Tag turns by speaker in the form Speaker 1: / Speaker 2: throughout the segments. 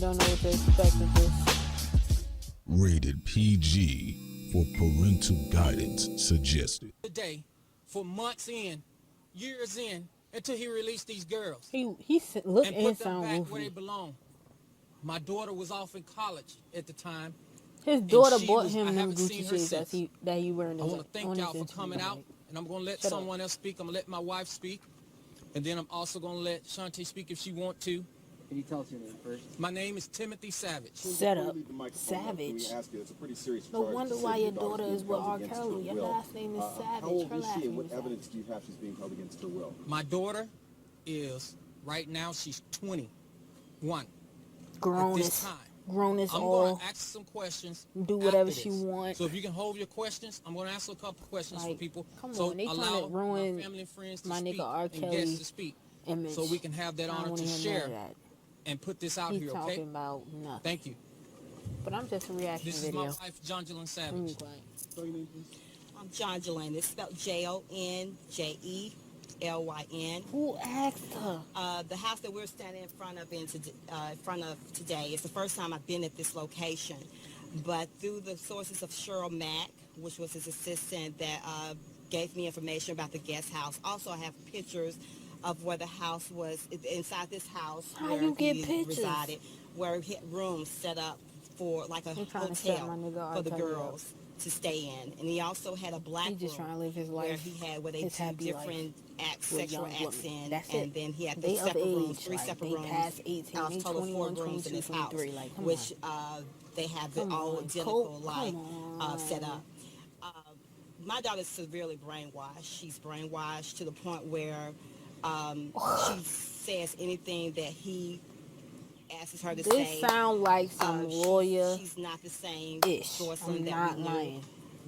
Speaker 1: don't know what to expect with this.
Speaker 2: Rated PG for parental guidance suggested.
Speaker 3: Today, for months in, years in, until he released these girls.
Speaker 1: He look
Speaker 3: and
Speaker 1: and
Speaker 3: put them
Speaker 1: sound
Speaker 3: back where they
Speaker 1: goofy.
Speaker 3: belong. My daughter was off in college at the time.
Speaker 1: His daughter
Speaker 3: she
Speaker 1: bought
Speaker 3: was- I
Speaker 1: him them
Speaker 3: haven't
Speaker 1: Gucci
Speaker 3: seen her
Speaker 1: shades
Speaker 3: since.
Speaker 1: that he wearing.
Speaker 3: I want to thank y'all for coming out, and I'm going to let
Speaker 1: Shut up.
Speaker 3: someone else speak. I'm going to let my wife speak, and then I'm also going to let Shantae speak if she want to.
Speaker 4: Can you tell us your name first?
Speaker 3: My name is Timothy Savage.
Speaker 1: Set up,
Speaker 5: Leave the microphone up.
Speaker 1: Savage.
Speaker 5: Can we ask you, it's a pretty serious
Speaker 1: No
Speaker 5: charge
Speaker 1: wonder
Speaker 5: to say
Speaker 1: why
Speaker 5: your
Speaker 1: your daughter
Speaker 5: daughter's
Speaker 1: is
Speaker 5: being
Speaker 1: with
Speaker 5: held
Speaker 1: R.
Speaker 5: against
Speaker 1: Kelly.
Speaker 5: her
Speaker 1: Your
Speaker 5: will.
Speaker 1: last name is Savage.
Speaker 5: How old
Speaker 1: Her
Speaker 5: is
Speaker 1: last
Speaker 5: she, and
Speaker 1: name
Speaker 5: what
Speaker 1: is
Speaker 5: evidence
Speaker 1: Savage.
Speaker 5: do you have she's being held against her will?
Speaker 3: My daughter is, right now, she's 21
Speaker 1: Grown
Speaker 3: at this
Speaker 1: as
Speaker 3: time.
Speaker 1: grown as
Speaker 3: I'm
Speaker 1: all.
Speaker 3: going to ask some questions.
Speaker 1: Do whatever
Speaker 3: after
Speaker 1: she
Speaker 3: this.
Speaker 1: wants.
Speaker 3: So if you can hold your questions, I'm going to answer a couple questions for
Speaker 1: Like,
Speaker 3: people.
Speaker 1: come
Speaker 3: so
Speaker 1: on, they trying to
Speaker 3: allow
Speaker 1: ruin
Speaker 3: my family and friends to
Speaker 1: my
Speaker 3: speak
Speaker 1: nigga R.
Speaker 3: and
Speaker 1: Kelly
Speaker 3: guests to speak.
Speaker 1: image.
Speaker 3: So we can have that
Speaker 1: I don't
Speaker 3: honor
Speaker 1: wanna
Speaker 3: to
Speaker 1: hear none
Speaker 3: share
Speaker 1: of that.
Speaker 3: and put this out
Speaker 1: He's
Speaker 3: here,
Speaker 1: talking
Speaker 3: okay?
Speaker 1: about nothing.
Speaker 3: Thank you.
Speaker 1: But I'm just a reaction
Speaker 3: This is
Speaker 1: video.
Speaker 3: my wife, Jocelyn Savage.
Speaker 1: Let me quiet.
Speaker 5: Spell your name, please.
Speaker 6: I'm Jocelyn. It's spelled Jonjelyn.
Speaker 1: Who asked her?
Speaker 6: The house that we're standing in front of today is the first time I've been at this location. But through the sources of Cheryl Mack, which was his assistant, that gave me information about the guest house. Also, I have pictures of where the house was, inside this house
Speaker 1: How
Speaker 6: where
Speaker 1: you get
Speaker 6: he
Speaker 1: pictures?
Speaker 6: resided, where he had rooms set up for like a
Speaker 1: He trying to set
Speaker 6: hotel
Speaker 1: my nigga R.
Speaker 6: for the
Speaker 1: Kelly up.
Speaker 6: girls to stay in. And he also had a black
Speaker 1: He just
Speaker 6: room
Speaker 1: trying to live his
Speaker 6: where
Speaker 1: life,
Speaker 6: he had where they
Speaker 1: his
Speaker 6: do
Speaker 1: happy
Speaker 6: different acts,
Speaker 1: with
Speaker 6: sexual
Speaker 1: young
Speaker 6: acts
Speaker 1: women.
Speaker 6: in,
Speaker 1: That's
Speaker 6: and
Speaker 1: it.
Speaker 6: then he had
Speaker 1: They
Speaker 6: the
Speaker 1: of
Speaker 6: separate rooms,
Speaker 1: age,
Speaker 6: three
Speaker 1: like,
Speaker 6: separate
Speaker 1: they
Speaker 6: rooms,
Speaker 1: past 18, they
Speaker 6: total
Speaker 1: 21,
Speaker 6: 4 rooms in
Speaker 1: 22,
Speaker 6: his house,
Speaker 1: 23, like, come
Speaker 6: which they have it
Speaker 1: Come
Speaker 6: all
Speaker 1: on,
Speaker 6: identical,
Speaker 1: Colt,
Speaker 6: like
Speaker 1: come
Speaker 6: set
Speaker 1: on.
Speaker 6: up. My daughter's severely brainwashed. She's brainwashed to the point where she says anything that he asks her to
Speaker 1: This
Speaker 6: say.
Speaker 1: sound like some lawyer
Speaker 6: She's not the same
Speaker 1: ish.
Speaker 6: Jocelyn
Speaker 1: I'm
Speaker 6: that
Speaker 1: not
Speaker 6: we knew
Speaker 1: lying.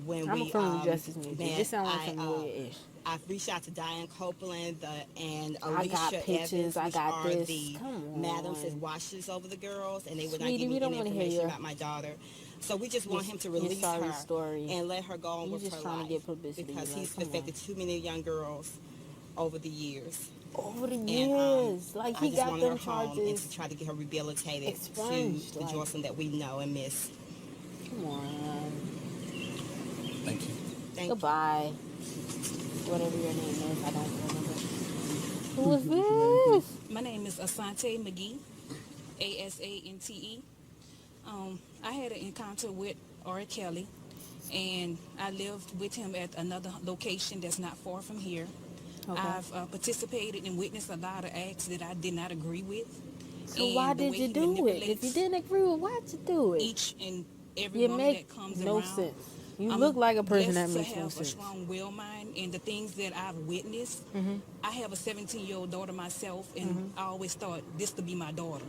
Speaker 6: when
Speaker 1: I'm
Speaker 6: we
Speaker 1: a criminal justice major.
Speaker 6: met.
Speaker 1: This sound like some lawyer-ish.
Speaker 6: I've reached out to Diane Copeland and
Speaker 1: I
Speaker 6: Alicia
Speaker 1: got pictures,
Speaker 6: Evans,
Speaker 1: I
Speaker 6: which
Speaker 1: got
Speaker 6: are
Speaker 1: this.
Speaker 6: the
Speaker 1: Come
Speaker 6: madams that
Speaker 1: on.
Speaker 6: watches over the girls, and they would
Speaker 1: Sweetie,
Speaker 6: not give
Speaker 1: we
Speaker 6: me
Speaker 1: don't
Speaker 6: any
Speaker 1: wanna hear
Speaker 6: information
Speaker 1: your-
Speaker 6: about my daughter. So we just want him to
Speaker 1: your
Speaker 6: release
Speaker 1: sorry
Speaker 6: her
Speaker 1: story.
Speaker 6: and let her go on
Speaker 1: You
Speaker 6: with
Speaker 1: just
Speaker 6: her
Speaker 1: trying to
Speaker 6: life,
Speaker 1: get publicity,
Speaker 6: because
Speaker 1: like,
Speaker 6: he's
Speaker 1: come on.
Speaker 6: affected too many young girls over the years.
Speaker 1: Over the
Speaker 6: And,
Speaker 1: years, like
Speaker 6: I
Speaker 1: he
Speaker 6: just
Speaker 1: got
Speaker 6: wanted
Speaker 1: them
Speaker 6: her home and
Speaker 1: charges.
Speaker 6: to try to get her rehabilitated
Speaker 1: expunged,
Speaker 6: to the
Speaker 1: like-
Speaker 6: Jocelyn that we know and miss.
Speaker 1: Come on.
Speaker 3: Thank you.
Speaker 6: Thank you.
Speaker 1: Goodbye. Whatever your name is, I don't remember. Who is this?
Speaker 7: My name is Asante McGee, Asante. I had an encounter with R. Kelly, and I lived with him at another location that's not far from here.
Speaker 1: Okay.
Speaker 7: I've participated and witnessed a lot of acts that I did not agree with.
Speaker 1: So
Speaker 7: And
Speaker 1: why
Speaker 7: the
Speaker 1: did
Speaker 7: way
Speaker 1: you
Speaker 7: he
Speaker 1: do it? If you
Speaker 7: manipulates
Speaker 1: didn't agree with, why'd you do it?
Speaker 7: each and every
Speaker 1: You
Speaker 7: woman
Speaker 1: make
Speaker 7: that comes
Speaker 1: no
Speaker 7: around.
Speaker 1: sense. You
Speaker 7: I'm
Speaker 1: look like a person that
Speaker 7: blessed
Speaker 1: makes
Speaker 7: to
Speaker 1: no
Speaker 7: have a
Speaker 1: sense.
Speaker 7: strong will mind, and the things that I've witnessed. I have a 17-year-old daughter myself, and I always thought this to be my daughter.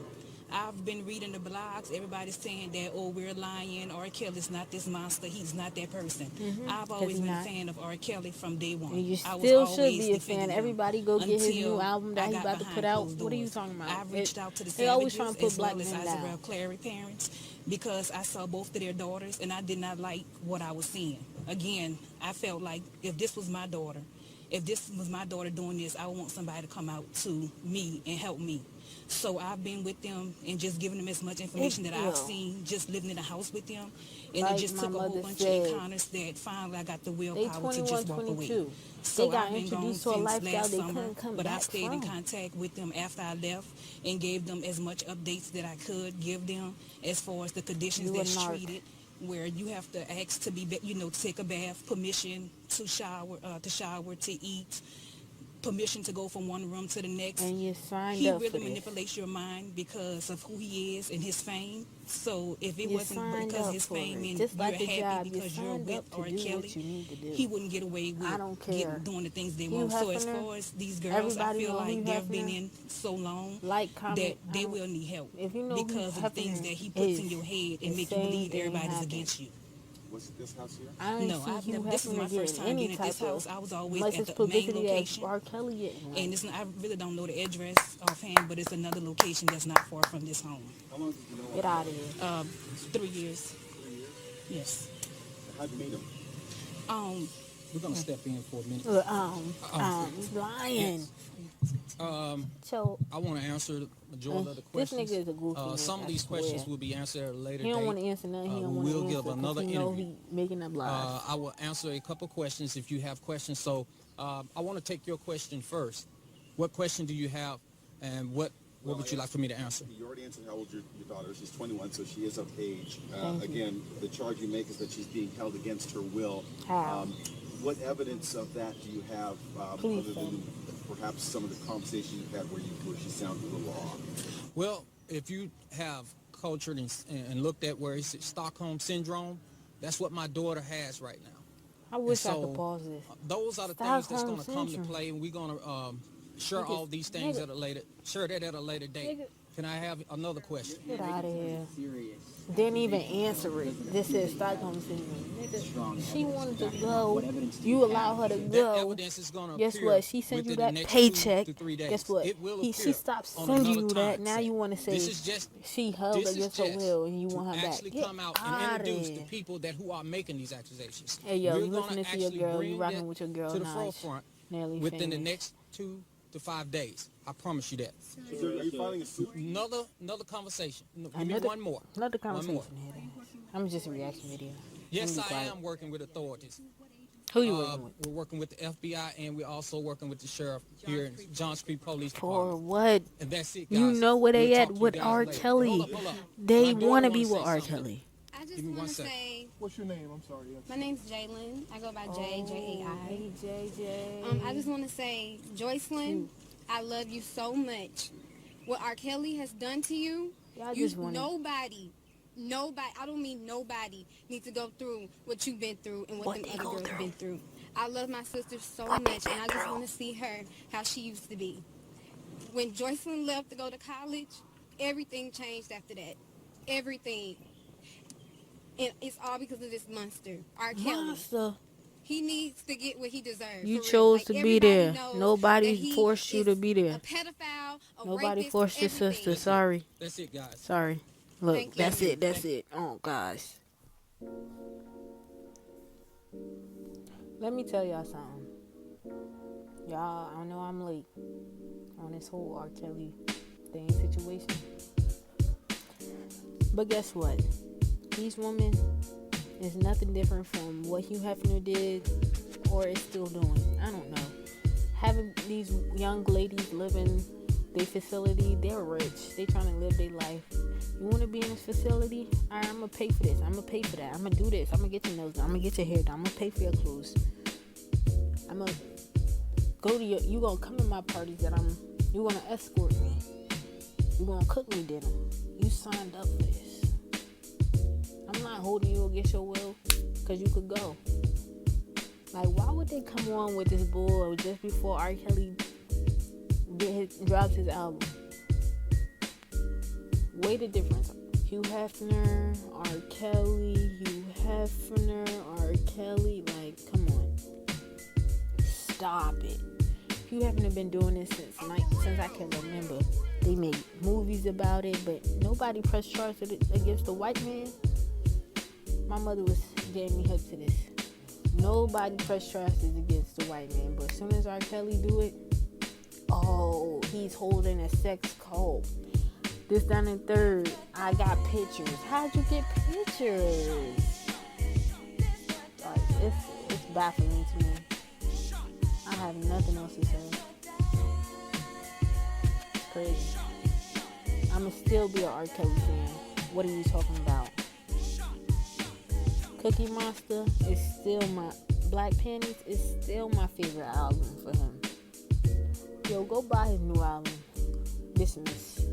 Speaker 7: I've been reading the blogs. Everybody's saying that, oh, we're lying. R. Kelly's not this monster. He's not that person. I've always
Speaker 1: he
Speaker 7: been
Speaker 1: not.
Speaker 7: a fan of R. Kelly from day one.
Speaker 1: And you
Speaker 7: I was
Speaker 1: still should
Speaker 7: always
Speaker 1: be a
Speaker 7: defending
Speaker 1: fan.
Speaker 7: him
Speaker 1: Everybody go get his
Speaker 7: until
Speaker 1: new album that
Speaker 7: I
Speaker 1: he
Speaker 7: got
Speaker 1: about to
Speaker 7: behind
Speaker 1: put out.
Speaker 7: closed
Speaker 1: What are you
Speaker 7: doors.
Speaker 1: talking about?
Speaker 7: I've reached out to the
Speaker 1: They always
Speaker 7: Savages
Speaker 1: trying to put
Speaker 7: as
Speaker 1: black
Speaker 7: well as
Speaker 1: men
Speaker 7: Isabel
Speaker 1: down.
Speaker 7: Clary parents, because I saw both of their daughters and I did not like what I was seeing. Again, I felt like if this was my daughter doing this, I would want somebody to come out to me and help me. So I've been with them and just giving them as much information that I've seen, just living in the house with them. And
Speaker 1: Like
Speaker 7: it just
Speaker 1: my
Speaker 7: took a whole
Speaker 1: mother
Speaker 7: bunch
Speaker 1: said,
Speaker 7: of encounters that finally I got the
Speaker 1: They
Speaker 7: willpower to
Speaker 1: 21,
Speaker 7: just walk away.
Speaker 1: 22.
Speaker 7: So
Speaker 1: They got
Speaker 7: I've been gone
Speaker 1: introduced to a
Speaker 7: since
Speaker 1: lifestyle
Speaker 7: last
Speaker 1: they
Speaker 7: summer,
Speaker 1: couldn't come
Speaker 7: but I
Speaker 1: back
Speaker 7: stayed in
Speaker 1: from.
Speaker 7: contact with them after I left and gave them as much updates that I could give them as far as the conditions
Speaker 1: You a
Speaker 7: that's
Speaker 1: narc.
Speaker 7: treated, where you have to ask to be, to take a bath, permission to shower, to eat, permission to go from one room to the next.
Speaker 1: And you signed
Speaker 7: He
Speaker 1: up for
Speaker 7: really
Speaker 1: this.
Speaker 7: manipulates your mind because of who he is and his fame. So if it
Speaker 1: You
Speaker 7: wasn't
Speaker 1: signed
Speaker 7: because
Speaker 1: up
Speaker 7: his
Speaker 1: for
Speaker 7: fame
Speaker 1: it.
Speaker 7: and
Speaker 1: Just like
Speaker 7: you're
Speaker 1: the
Speaker 7: happy
Speaker 1: job, you
Speaker 7: because you're
Speaker 1: signed
Speaker 7: with
Speaker 1: up to
Speaker 7: R.
Speaker 1: do
Speaker 7: Kelly,
Speaker 1: what you need to do.
Speaker 7: he wouldn't get away with
Speaker 1: I don't care.
Speaker 7: doing the things they
Speaker 1: Hugh
Speaker 7: want. So as
Speaker 1: Hefner,
Speaker 7: far as these girls,
Speaker 1: everybody
Speaker 7: I feel
Speaker 1: know
Speaker 7: like
Speaker 1: Hugh
Speaker 7: they've been
Speaker 1: Hefner.
Speaker 7: in so long
Speaker 1: Like, comment,
Speaker 7: that
Speaker 1: I
Speaker 7: they
Speaker 1: don't-
Speaker 7: will need help
Speaker 1: if you know Hugh
Speaker 7: because of the things
Speaker 1: Hefner
Speaker 7: that he puts in
Speaker 1: is,
Speaker 7: your head
Speaker 1: the
Speaker 7: and make you
Speaker 1: same
Speaker 7: believe
Speaker 1: thing
Speaker 7: everybody's
Speaker 1: happened.
Speaker 7: against you.
Speaker 5: Was it this house here?
Speaker 1: I ain't
Speaker 7: No,
Speaker 1: see
Speaker 7: I've
Speaker 1: Hugh
Speaker 7: never. This is
Speaker 1: Hefner
Speaker 7: my first
Speaker 1: getting
Speaker 7: time
Speaker 1: any
Speaker 7: being at this
Speaker 1: type
Speaker 7: house.
Speaker 1: of,
Speaker 7: I was always
Speaker 1: unless
Speaker 7: at
Speaker 1: it's
Speaker 7: the main
Speaker 1: publicity
Speaker 7: location.
Speaker 1: that R. Kelly getting. Like,
Speaker 7: And it's not, I really don't know the address offhand, but it's another location that's not far from this home.
Speaker 5: How long did you know?
Speaker 1: get out of here.
Speaker 7: 3 years.
Speaker 5: 3 years.
Speaker 7: Yes.
Speaker 5: How'd you meet him?
Speaker 3: We're gonna step in for a minute.
Speaker 1: Lying. So
Speaker 3: I want to answer the majority of the
Speaker 1: this
Speaker 3: questions.
Speaker 1: nigga is a goofy nigga,
Speaker 3: Some of
Speaker 1: I
Speaker 3: these questions
Speaker 1: swear.
Speaker 3: will be answered at a later
Speaker 1: He
Speaker 3: date.
Speaker 1: don't want to answer nothing. He don't
Speaker 3: We
Speaker 1: want to
Speaker 3: will
Speaker 1: answer
Speaker 3: give another
Speaker 1: because he know
Speaker 3: interview.
Speaker 1: he making up lies.
Speaker 3: I will answer a couple questions if you have questions. So I want to take your question first. What question do you have, and what would you like for me to answer?
Speaker 5: You already answered how old your daughter is. She's 21, so she is of age.
Speaker 1: Thank you.
Speaker 5: Again, the charge you make is that she's being held against her will.
Speaker 1: How?
Speaker 5: What evidence of that do you have,
Speaker 1: Please,
Speaker 5: other than perhaps some of the conversations you've had where she sounded a little off?
Speaker 3: Well, if you have cultured and looked at where it's Stockholm Syndrome, that's what my daughter has right now.
Speaker 1: I wish I
Speaker 3: so,
Speaker 1: could pause this.
Speaker 3: Those are the things that's
Speaker 1: Stockholm
Speaker 3: going to come to
Speaker 1: Syndrome.
Speaker 3: play, and we're going to share
Speaker 1: Niggas-
Speaker 3: all these things
Speaker 1: nigga-
Speaker 3: at a later date.
Speaker 1: Nigga-
Speaker 3: Can I have another question?
Speaker 1: Get out of here. Didn't even answer it. This is Stockholm Syndrome. Nigga, she wanted to go. You allow her to
Speaker 3: That
Speaker 1: go.
Speaker 3: evidence is going to
Speaker 1: Guess
Speaker 3: appear
Speaker 1: what? She sent you
Speaker 3: within
Speaker 1: that
Speaker 3: the next
Speaker 1: paycheck.
Speaker 3: 2 to 3 days.
Speaker 1: Guess what?
Speaker 3: It will
Speaker 1: She
Speaker 3: appear
Speaker 1: stopped
Speaker 3: on
Speaker 1: sending
Speaker 3: another
Speaker 1: you that.
Speaker 3: time
Speaker 1: Now
Speaker 3: set.
Speaker 1: you want to say
Speaker 3: This is just
Speaker 1: she held
Speaker 3: this is
Speaker 1: against her
Speaker 3: just
Speaker 1: will and you
Speaker 3: to
Speaker 1: want her back.
Speaker 3: actually
Speaker 1: Get
Speaker 3: come out and
Speaker 1: outta
Speaker 3: introduce
Speaker 1: here.
Speaker 3: the people who are making these accusations.
Speaker 1: Hey, yo,
Speaker 3: We're
Speaker 1: you
Speaker 3: gonna
Speaker 1: listening to your
Speaker 3: actually
Speaker 1: girl.
Speaker 3: bring
Speaker 1: You rocking
Speaker 3: that
Speaker 1: with your girl
Speaker 3: to the
Speaker 1: Naj.
Speaker 3: forefront
Speaker 1: Nearly
Speaker 3: within the
Speaker 1: famous.
Speaker 3: next 2 to 5 days. I promise you that.
Speaker 5: So are you filing a suit?
Speaker 3: Another conversation. No, give me
Speaker 1: Another-
Speaker 3: one more.
Speaker 1: Another
Speaker 3: One
Speaker 1: conversation.
Speaker 3: more.
Speaker 1: I'm just a reaction video.
Speaker 3: Yes,
Speaker 1: Be
Speaker 3: I
Speaker 1: quiet.
Speaker 3: am working with authorities.
Speaker 1: Who you working with?
Speaker 3: We're working with the FBI, and we're also working with the sheriff here in John Street Police
Speaker 1: For
Speaker 3: Department.
Speaker 1: what?
Speaker 3: And that's it, guys.
Speaker 1: You know where they
Speaker 3: We'll
Speaker 1: at
Speaker 3: talk to you
Speaker 1: with
Speaker 3: guys
Speaker 1: R.
Speaker 3: later.
Speaker 1: Kelly.
Speaker 3: Hold up.
Speaker 1: They
Speaker 3: My daughter
Speaker 1: want to
Speaker 3: wanna
Speaker 1: be
Speaker 3: say
Speaker 1: with R.
Speaker 3: something.
Speaker 1: Kelly.
Speaker 4: I just
Speaker 3: Give me one
Speaker 4: want to
Speaker 3: second.
Speaker 4: say,
Speaker 8: What's your name? I'm sorry. Yes.
Speaker 4: my name's Jalen. I go by J-J-A-I.
Speaker 1: Hey, JJ.
Speaker 4: I just want to say, Jocelyn, I love you so much. What R. Kelly has done to you,
Speaker 1: Y'all just wanna-
Speaker 4: nobody, I don't mean nobody, needs to go through what you've been through and what them other girls been through. I love my sister so much, and I just want to see her how she used to be. When Jocelyn left to go to college, everything changed after that. Everything. And it's all because of this monster, R. Kelly.
Speaker 1: Monster.
Speaker 4: He needs to get what he deserves.
Speaker 1: You
Speaker 4: for real.
Speaker 1: chose
Speaker 4: Like,
Speaker 1: to be
Speaker 4: everybody
Speaker 1: there.
Speaker 4: knows
Speaker 1: Nobody
Speaker 4: that he
Speaker 1: forced you
Speaker 4: is
Speaker 1: to be there.
Speaker 4: A pedophile, a
Speaker 1: Nobody
Speaker 4: rapist,
Speaker 1: forced your
Speaker 4: everything.
Speaker 1: sister. Sorry.
Speaker 3: That's it, guys.
Speaker 1: Sorry. Look,
Speaker 4: Thank you.
Speaker 1: that's it. That's it. Oh, gosh. Let me tell y'all something. Y'all, I know I'm late on this whole R. Kelly thing situation. But guess what? These women is nothing different from what Hugh Hefner did or is still doing. I don't know. Having these young ladies live in their facility, they're rich. They trying to live their life. You want to be in this facility? All right, I'm going to pay for this. I'm going to pay for that. I'm going to do this. I'm going to get your nails done. I'm going to get your hair done. I'm going to pay for your clothes. I'm going to go to your... You going to come to my parties that you going to escort me. You going to cook me dinner. You signed up for this. I'm not holding you against your will because you could go. Like, why would they come on with this bull just before R. Kelly drops his album? Weigh the difference. Hugh Hefner, R. Kelly, Hugh Hefner, R. Kelly. Like, come on. Stop it. Hugh Hefner been doing this since I can remember. They made movies about it, but nobody pressed charges against the white man. My mother was getting me hip to this. Nobody pressed charges against the white man, but as soon as R. Kelly do it, oh, he's holding a sex cult. This, down, and third. I got pictures. How'd you get pictures? Like, it's baffling to me. I have nothing else to say. It's crazy. I'ma still be an R. Kelly fan. What are you talking about? Cookie Monster is still my... Black Panties is still my favorite album for him. Yo, go buy his new album. Dismiss.